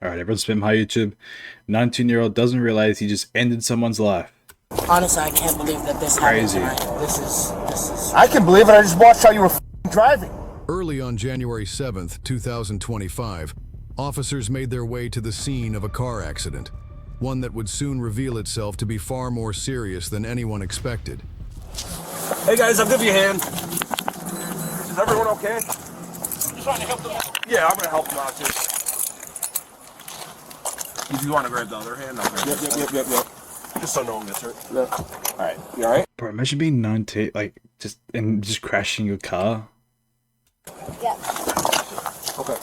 Alright, everyone's spam hi YouTube. 19-year-old doesn't realize he just ended someone's life. Honestly, I can't believe that this Crazy. happened tonight. This is. I can believe it. I just watched how you were driving. Early on January 7th, 2025, officers made their way to the scene of a car accident, one that would soon reveal itself to be far more serious than anyone expected. Hey guys, I'll give you a hand. Is everyone okay? I'm trying to help them out. Yeah, I'm gonna help them out too. If you want to grab the other hand, I'll grab Yep. Just so no one gets hurt. Yeah. Alright, you alright? Bro, imagine being 19, like, just crashing your car. Yeah. Okay.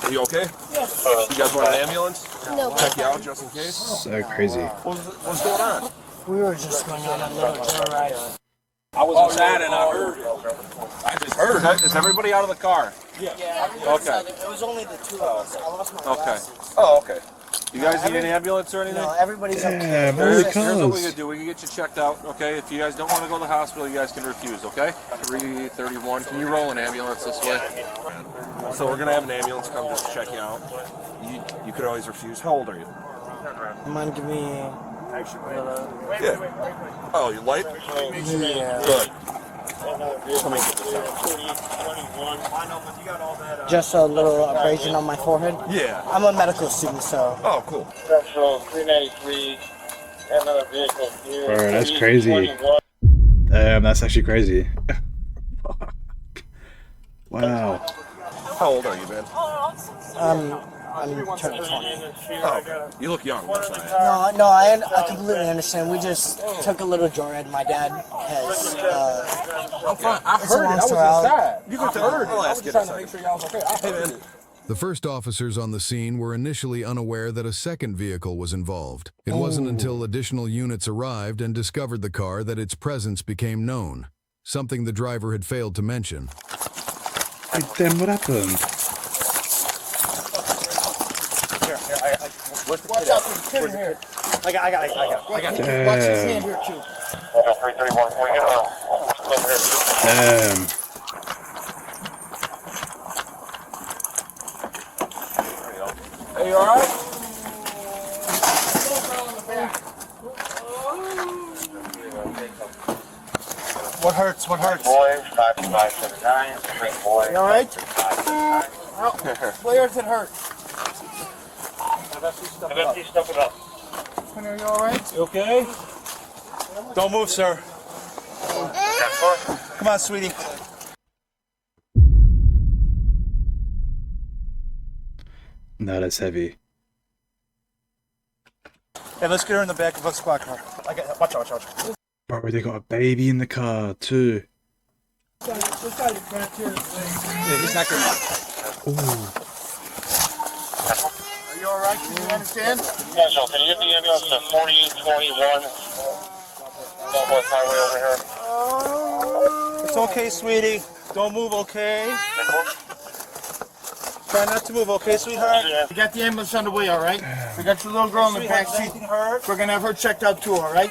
Are you okay? Yes. You guys want an ambulance? No. Check you out just in case? So crazy. What's going on? We were just going on a little joyride. I was outside and I heard. I just heard. Is everybody out of the car? Yeah. Okay. It was only the two of us. I lost my Okay. glasses. Oh, okay. You guys need an ambulance or anything? No, everybody's okay. Damn, holy Here's what we cars. can do. We can get you checked out, okay? If you guys don't want to go to the hospital, you guys can refuse, okay? 331. Can you roll an ambulance this way? So we're gonna have an ambulance come just check you out. You could always refuse. How old are you? Mind give me. Yeah. Oh, you light? Yeah. Good. Just a little abrasion on my forehead. Yeah. I'm a medical student, so. Oh, cool. Central 393, another vehicle here. Bro, that's crazy. Damn, that's actually crazy. Wow. How old are you, man? I'm turning 20. Oh, you look young. No, I completely understand. We just took a little joyride. My dad has. It's a long story. You got to I'll ask you in a second. Hey, man. The first officers on the scene were initially unaware that a second vehicle was involved. It wasn't until additional units arrived and discovered the car that its presence became known, something the driver had failed to mention. Hey, damn, what happened? Watch out, there's a kid in here. I got it. Damn. Watch his hand here, too. 331, can we get over here? Damn. Hey, you alright? What hurts? Boy, 5579, spring boy. You alright? 5579. Where does it hurt? Eventually stuff it up. Are you alright? You okay? Don't move, sir. Come on, sweetie. No, that's heavy. Hey, let's get her in the back of a squad car. Watch out. Bro, they got a baby in the car, too. Yeah, he's not good enough. Ooh. Are you alright? Can you understand? Yeah, so can you get the ambulance to 4821? Northwest Highway over here. It's okay, sweetie. Don't move, okay? Try not to move, okay, sweetheart? We got the ambulance underway, alright? We got your little girl in the back seat. We're gonna have her checked out too, alright?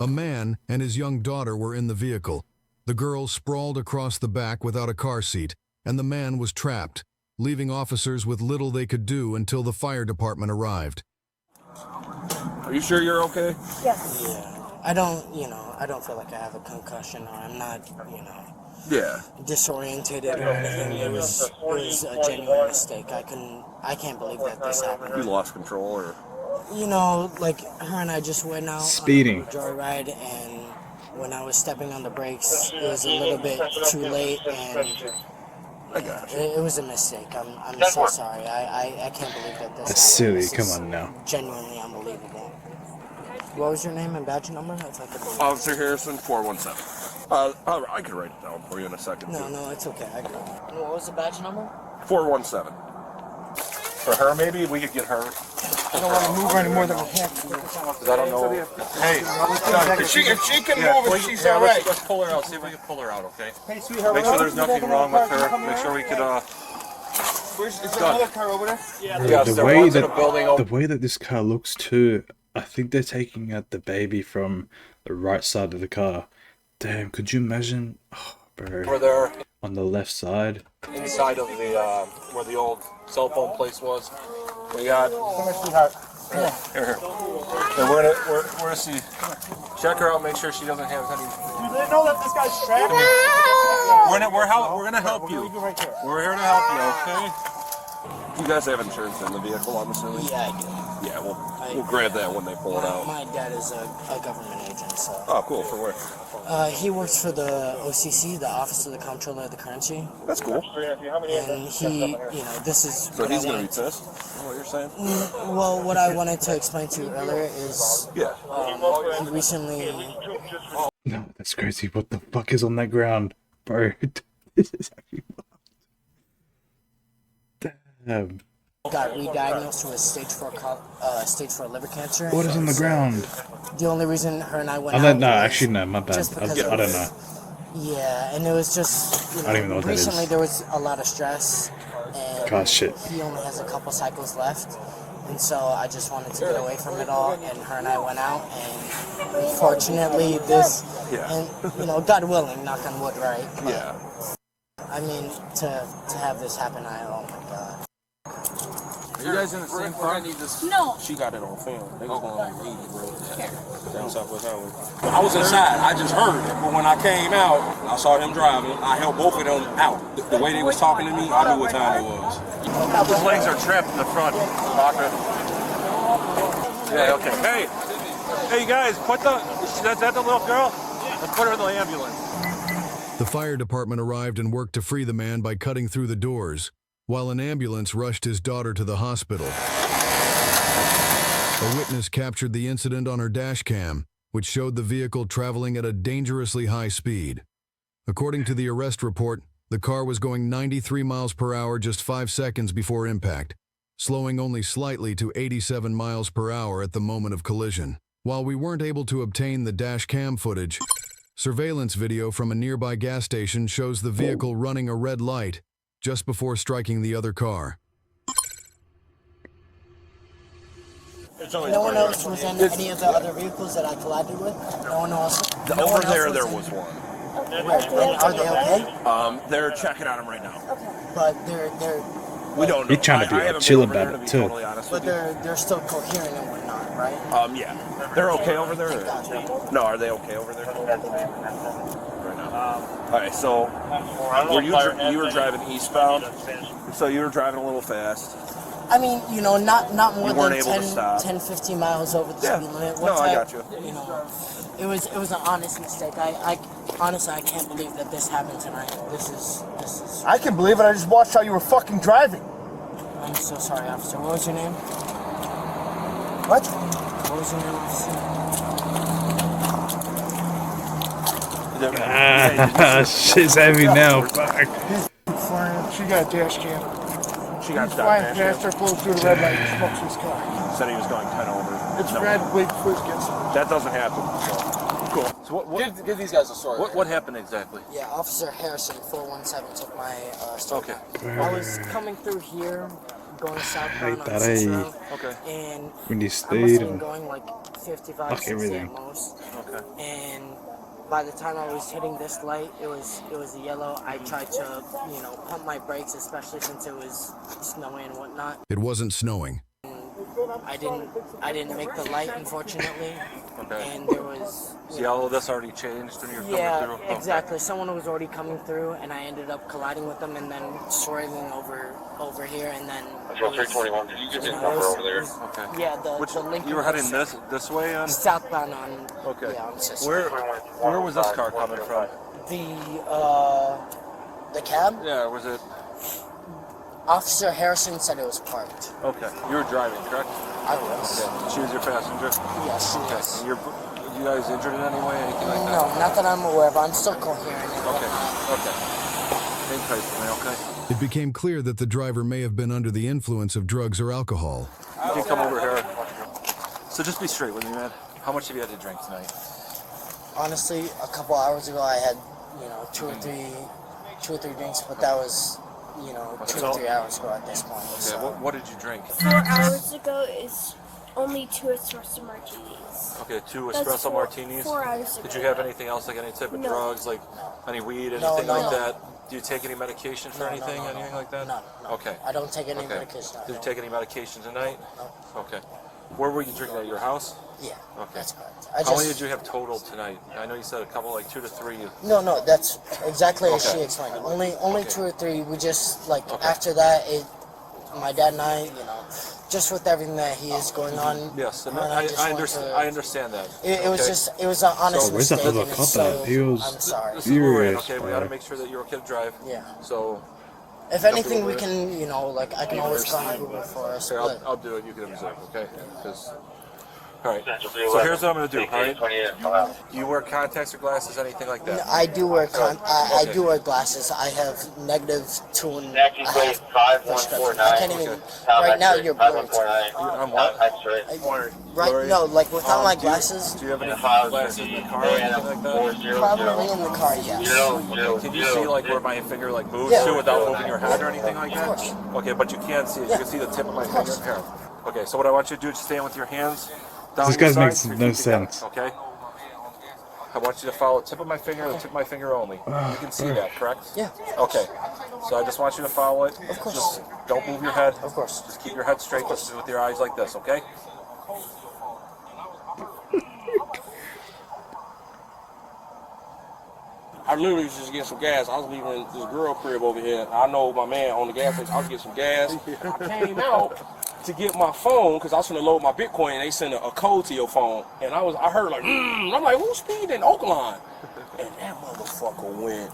A man and his young daughter were in the vehicle. The girl sprawled across the back without a car seat, and the man was trapped, leaving officers with little they could do until the fire department arrived. Are you sure you're okay? Yes. Yeah. I don't feel like I have a concussion, or I'm not, Yeah. disorientated or anything. It was a genuine mistake. I can't believe that this You happened. lost control, or? Like her and I just went out Speeding. on a joyride, and when I was stepping on the brakes, it was a little bit too late, and I got you. it was a mistake. I'm so sorry. I can't believe that this That's happened. silly. This Come is on now. Genuinely unbelievable. What was your name and badge number? If I could... Officer Harrison, 417. I could write it down for you in a second. No, it's okay. I got it. What was the badge number? 417. For her, maybe we could get her. I don't want to move her any more than we have to. Because I don't know. Hey, If she can move it, she's alright. Let's pull her out. See if we can pull her out, okay? Hey, sweetheart. Make sure there's nothing wrong with her. Make sure we could. Is there another car over there? Yes, the there way was in that a building the way that this car looks too, I think they're taking out the baby from the right side of the car. Damn, could you imagine? Oh, bro. over there. On the left side. Inside of the where the old cell phone place was. We got here. And we're gonna see. Check her out. Make sure she doesn't have any. Do they know that this guy's strapped? We're gonna help you. We're here to help you. Okay. You guys have insurance in the vehicle, I'm assuming. Yeah, I do. Yeah, we'll grab that when they pull it out. My dad is a government agent, so. Oh, cool. For where? He works for the OCC, the Office of the Comptroller of the Currency. That's cool. And he, this is. So he's gonna be pissed. What you're saying? Well, what I wanted to explain to you earlier is. Yeah. He recently. No, that's crazy. What the fuck is on that ground, bro? This is actually damn. Got re-diagnosed with stage 4 liver cancer. What is on the ground? The only reason her and I went No, out actually, no, my bad. just I because don't know. Yeah, and it was just, I don't even know what that is. recently there was a lot of stress, and God, shit. he only has a couple cycles left, and so I just wanted to get away from it all, and her and I went out, and unfortunately this, and God willing, knock on wood, right? But, Yeah. I mean, to have this happen, oh my God. Are you guys in the same car? No. She got it on film. They was going like 80, bro. Down Southwest Highway. I was inside. I just heard it. But when I came out, I saw him driving. I held both of them out. The way they was talking to me, I knew what time it was. His legs are trapped in the front. Yeah, okay. Hey, you guys, that's the little girl? Let's put her in the ambulance. The fire department arrived and worked to free the man by cutting through the doors, while an ambulance rushed his daughter to the hospital. A witness captured the incident on her dash cam, which showed the vehicle traveling at a dangerously high speed. According to the arrest report, the car was going 93 miles per hour just 5 seconds before impact, slowing only slightly to 87 miles per hour at the moment of collision. While we weren't able to obtain the dash cam footage, surveillance video from a nearby gas station shows the vehicle running a red light just before striking the other car. No one else was in any of the other vehicles that I collided with? No one else? Over there was one. Are they okay? They're checking on him right now. But We don't know. He's trying to be chill about it, too. but they're still coherent and whatnot, right? Yeah. They're okay over there? No, are they okay over there? Right now. All right, so you were driving eastbound, so you were driving a little fast. I mean, not more You weren't than able to stop. 10, 15 miles over the speed limit. No, I got you. It was an honest mistake. I honestly, I can't believe that this happened tonight. This is. I can believe it. I just watched how you were fucking driving. I'm so sorry, officer. What was your name? What? What was your name, officer? Shit's heavy now. Fuck. Flying. She got a dash cam. She got He's stopped. flying past her, blows through the red light, and smokes his car. Said he was going 10 over. It's No. red, wait, first gets it. That doesn't happen. So. Cool. So Give these guys a story. what happened exactly? Yeah, Officer Harrison, 417, took my story. Okay. I was coming through here, going southbound on Ay, 6th taray. Road, Okay. and When you I must stayed have been and going like 55, Fuck 60 everything. at most. Okay. And by the time I was hitting this light, it was a yellow. I tried to, pump my brakes, especially since it was snowing and whatnot. It wasn't snowing. I didn't make the light, unfortunately. Okay. And there was. See, all of this already changed when you were coming Yeah, through? Okay. exactly. Someone was already coming through, and I ended up colliding with them, and then swerving over here, and then. Control 321, did you give me a number over there? Okay. Yeah, the Lincoln. You were heading this way on? Southbound on. Okay. Yeah, on Cicero. Where was this car coming from? The cab. Yeah, was it? Officer Harrison said it was parked. Okay. You were driving, correct? I was. Okay. She was your passenger? Yes, she Okay. was. And you guys injured in any way, anything like that? No, not that I'm aware of. I'm still coherent. And Okay. whatnot. Okay. Hang tight for me, okay? It became clear that the driver may have been under the influence of drugs or alcohol. You can come over here. So just be straight with me, man. How much have you had to drink tonight? Honestly, a couple hours ago, I had, two or three drinks, but that was, 2 or 3 hours ago at this point. Okay, So. what did you drink? 4 hours ago is only 2 espresso martinis. Okay, 2 That's espresso 4 martinis. 4 hours ago. Did you have anything else, like any type of No. drugs, like any weed, No, anything no, like no. that? Do you take any medication for anything like that? No. Okay. I don't take any medication. Did you take any medication tonight? No. Okay. Where were you drinking at your house? Yeah. Okay. That's correct. How many did you have total tonight? I know you said a couple, like 2 to 3. No, that's exactly as Okay. she explained. Only 2 or 3. We just after that, my dad and I, just with everything that he is going on. Yes, and I understand that. It was an honest where's that mistake. little and cop so at? He was I'm sorry. This is where we're at, furious. okay, we got to make sure that you're okay to drive. Yeah. So. If anything, we can, I can always call Google for us. Okay, I'll do it. You can observe, okay? All right. So here's what I'm going to do. All right. Do you wear contacts or glasses, anything like that? I do wear I do wear glasses. I have -2 and Matthew a Place half. 5149. I can't even. Right now, you're blurred. 5149. I'm what? Right? No, like without my glasses. Do you have any glasses in the car or anything like that? Probably in the car, yes. Can you see like where my finger like moves Yeah. to without moving your head or anything like that? Of course. Okay, but you can't see it. You can see the tip of my Of course. finger here. Okay, so what I want you to do is stand with your hands down This your guy makes sides, no 3 feet together, sense. Okay. I want you to follow the tip of my finger and the tip of my finger only. You can see that, correct? Yeah. Okay. So I just want you to follow it. Of course. Just don't move your head. Of course. Just keep your head straight, just with your eyes like this, okay? I literally was just getting some gas. I was leaving this girl crib over here. I know my man on the gas station. I was getting some gas. I came out to get my phone because I was going to load my Bitcoin and they sent a code to your phone. And I heard like, I'm like, who's speeding Oakland? And that motherfucker went,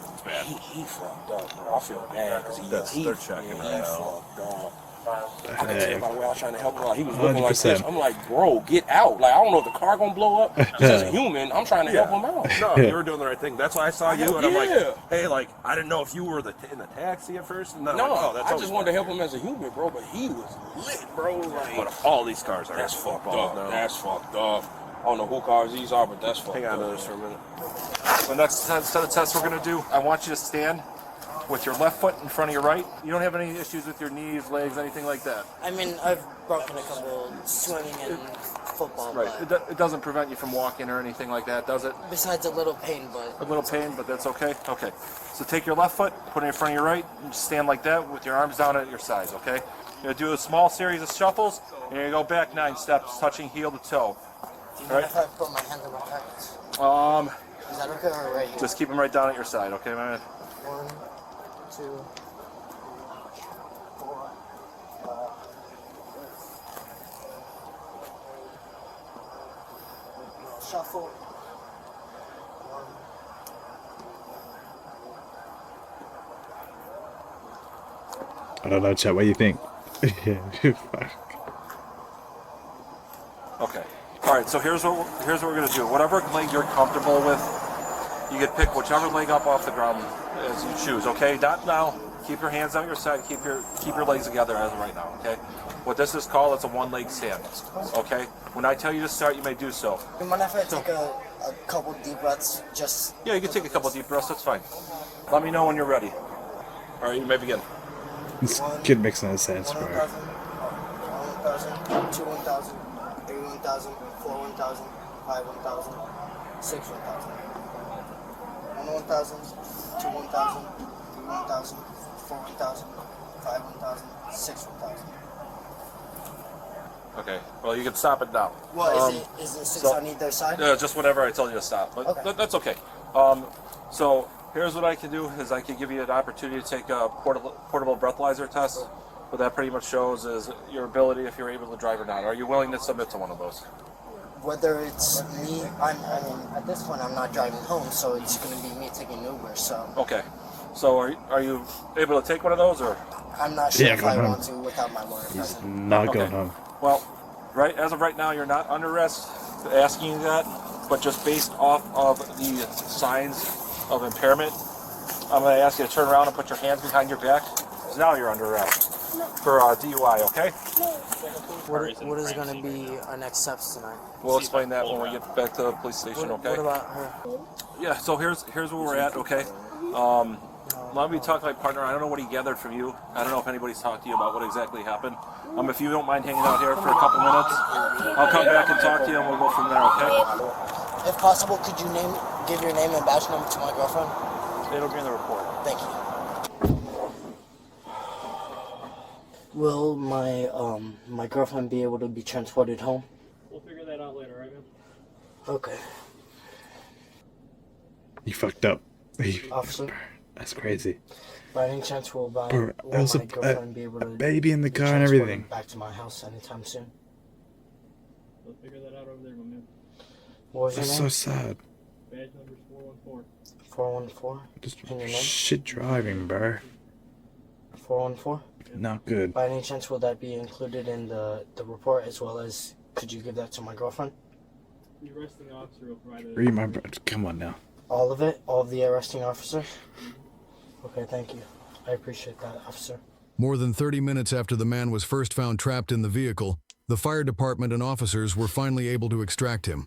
he fucked up, bro. I feel bad because he fucked up. I could tell by the way I was trying to help him. Like, he was looking like this. 100%. I'm like, bro, get out. Like, I don't know if the car gonna blow up. Just as a human, I'm trying to help him out. No, you were doing the right thing. That's why I saw you, and I'm like, Yeah. hey, like, I didn't know if you were in the taxi at first. And then I'm No, like, oh, that's I just wanted to help him as a human, bro. But he was lit, bro. Like, But all these cars are that's fucked involved up. now. That's fucked up. I don't know who cars these are, but that's fucked Hang on up. to this for a minute. The next set of tests we're going to do, I want you to stand with your left foot in front of your right. You don't have any issues with your knees, legs, anything like that. I mean, I've broken a couple swimming and football, Right. but It doesn't prevent you from walking or anything like that, does it? besides a little pain, but A little pain, but that's okay? Okay. So take your left foot, put it in front of your right, and just stand like that with your arms down at your sides, okay? You're going to do a small series of shuffles, and you're going to go back 9 steps, touching heel to toe. do you mind if I put my hands on my pockets? Is that okay or right here? Just keep them right down at your side, okay, man? 1, 2, 4, 5. Shuffle. 1. I don't know, chat. What do you think? Okay. All right. So here's what we're gonna do. Whatever leg you're comfortable with, you can pick whichever leg up off the ground as you choose. Okay. Not now. Keep your hands on your side. Keep your legs together as of right now. Okay. What this is called, it's a one-leg stand. Okay. When I tell you to start, you may do so. Do you mind if I take a couple deep breaths? Just Yeah, you can take a couple deep breaths. That's fine. Let me know when you're ready. All right. You may begin. This kid makes no sense, bro. 1,000, 2 1,000, 3 1,000, 4 1,000, 5 1,000, 6 1,000. 1 1,000, 2 1,000, 3 1,000, 4 1,000, 5 1,000, 6 1,000. Okay. Well, you can stop it now. What is it 6 so- on either side? Just whatever I told you to stop. But Okay. that's okay. So here's what I can do is I can give you an opportunity to take a portable breathalyzer test. What that pretty much shows is your ability if you're able to drive or not. Are you willing to submit to one of those? Whether it's me, I mean, at this point I'm not driving home, so it's going to be me taking Uber. So Okay. So are you able to take one of those or? I'm not sure Yeah, if go I home. want to without my lawyer He's present. not Okay. going home. Well, as of right now, you're not under arrest. Asking you that, but just based off of the signs of impairment, I'm going to ask you to turn around and put your hands behind your back. So now you're under arrest for DUI. Okay? What is going to be our next steps tonight? We'll explain that when we get back to the police station. What Okay? about her? Yeah. So here's where we're at. Okay. Let me talk to my partner. I don't know what he gathered from you. I don't know if anybody's talked to you about what exactly happened. If you don't mind hanging out here for a couple minutes, I'll come back and talk to you, and we'll go from there. Okay? If possible, could you give your name and badge number to my girlfriend? It'll be in the report. Thank you. Will my girlfriend be able to be transported home? We'll figure that out later, right, man? Okay. You fucked up. Officer? That's crazy. By any chance, will my There's girlfriend be able a to baby in the be car and transported everything. back to my house anytime soon? We'll figure that out over there, my man. What was That's your so name? sad. Badge number's 414. 414? Just And your name? shit driving, bro. 414? Not good. By any chance, will that be included in the report, as well as, could you give that to my girlfriend? The arresting officer will provide a... Read my bro. Come on now. All of it? All of the arresting officers? Okay, thank you. I appreciate that, officer. More than 30 minutes after the man was first found trapped in the vehicle, the fire department and officers were finally able to extract him.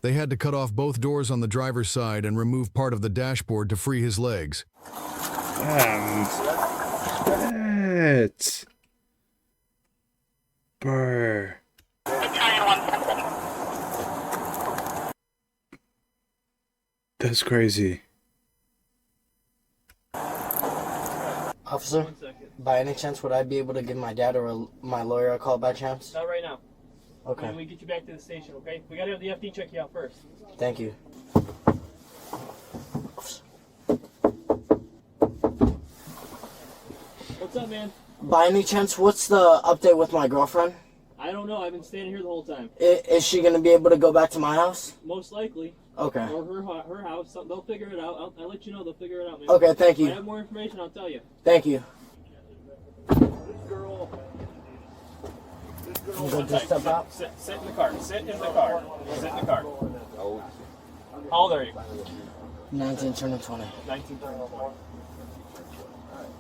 They had to cut off both doors on the driver's side and remove part of the dashboard to free his legs. Shit. Bro. That's crazy. Officer, by any chance, would I be able to give my dad or my lawyer a call by chance? Not right now. Okay. When we get you back to the station, okay? We gotta have the FD check you out first. Thank you. What's up, man? By any chance, what's the update with my girlfriend? I don't know. I've been standing here the whole time. Is she going to be able to go back to my house? Most likely. Okay. Or her house. They'll figure it out. I'll let you know. They'll figure it out, man. Okay, thank you. If I have more information, I'll tell you. Thank you. This girl... I'm good to step out. Sit in the car. Sit in the car. Sit in the car. How old are you? 19 turning 20. 19.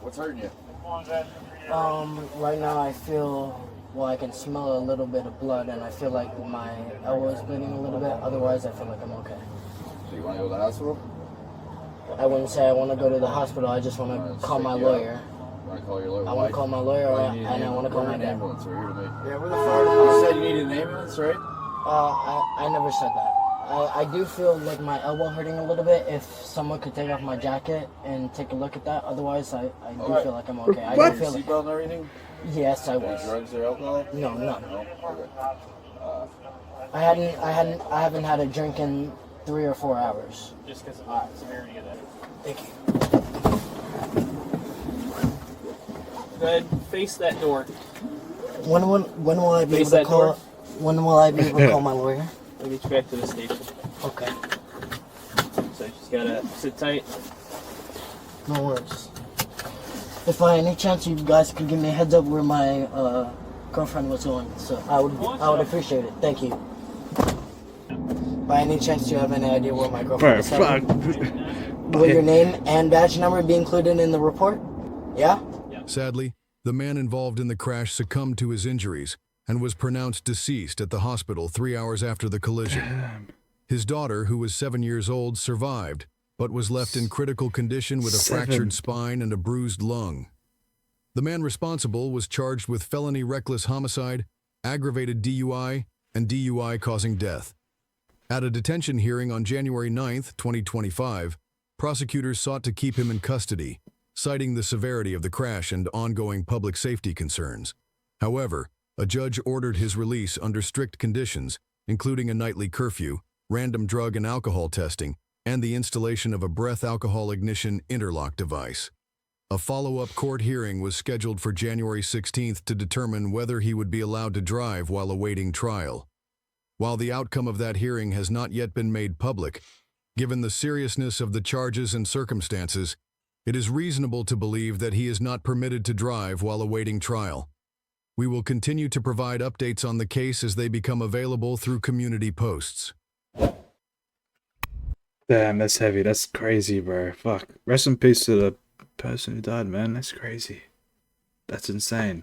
What's hurting you? Right now I feel, well, I can smell a little bit of blood, and I feel like my elbow is bleeding a little bit. Otherwise, I feel like I'm okay. So you want to go to the hospital? I wouldn't say I want to go to the hospital. I just want to call my lawyer. You want to call your lawyer? I want to call my lawyer, and I want to call my dad. Ambulance. We're here to make. Yeah, we're the fire department. You said you needed an ambulance, right? I never said that. I do feel like my elbow hurting a little bit. If someone could take off my jacket and take a look at that. Otherwise, I do feel like I'm okay. I do feel like, Seatbelt and everything? yes, I Any was. drugs or alcohol? No, none. No? Okay. I haven't had a drink in 3 or 4 hours. Just because of the severity of that. Thank you. Go ahead. Face that door. When will I be able Face to that call? door. When will I be able to call my lawyer? We'll get you back to the station. Okay. So you just gotta sit tight. No worries. If by any chance you guys could give me a heads up where my girlfriend was going, so I would appreciate it. Thank you. By any chance, do you have any idea where my girlfriend is headed? Will your name and badge number be included in the report? Yeah? Sadly, the man involved in the crash succumbed to his injuries and was pronounced deceased at the hospital 3 hours after the collision. His daughter, who was 7 years old, survived, but was left in critical condition with a fractured spine and a bruised lung. The man responsible was charged with felony reckless homicide, aggravated DUI, and DUI causing death. At a detention hearing on January 9, 2025, prosecutors sought to keep him in custody, citing the severity of the crash and ongoing public safety concerns. However, a judge ordered his release under strict conditions, including a nightly curfew, random drug and alcohol testing, and the installation of a breath alcohol ignition interlock device. A follow-up court hearing was scheduled for January 16th to determine whether he would be allowed to drive while awaiting trial. While the outcome of that hearing has not yet been made public, given the seriousness of the charges and circumstances, it is reasonable to believe that he is not permitted to drive while awaiting trial. We will continue to provide updates on the case as they become available through community posts. Damn, that's heavy. That's crazy, bro. Fuck. Rest in peace to the person who died, man. That's crazy. That's insane.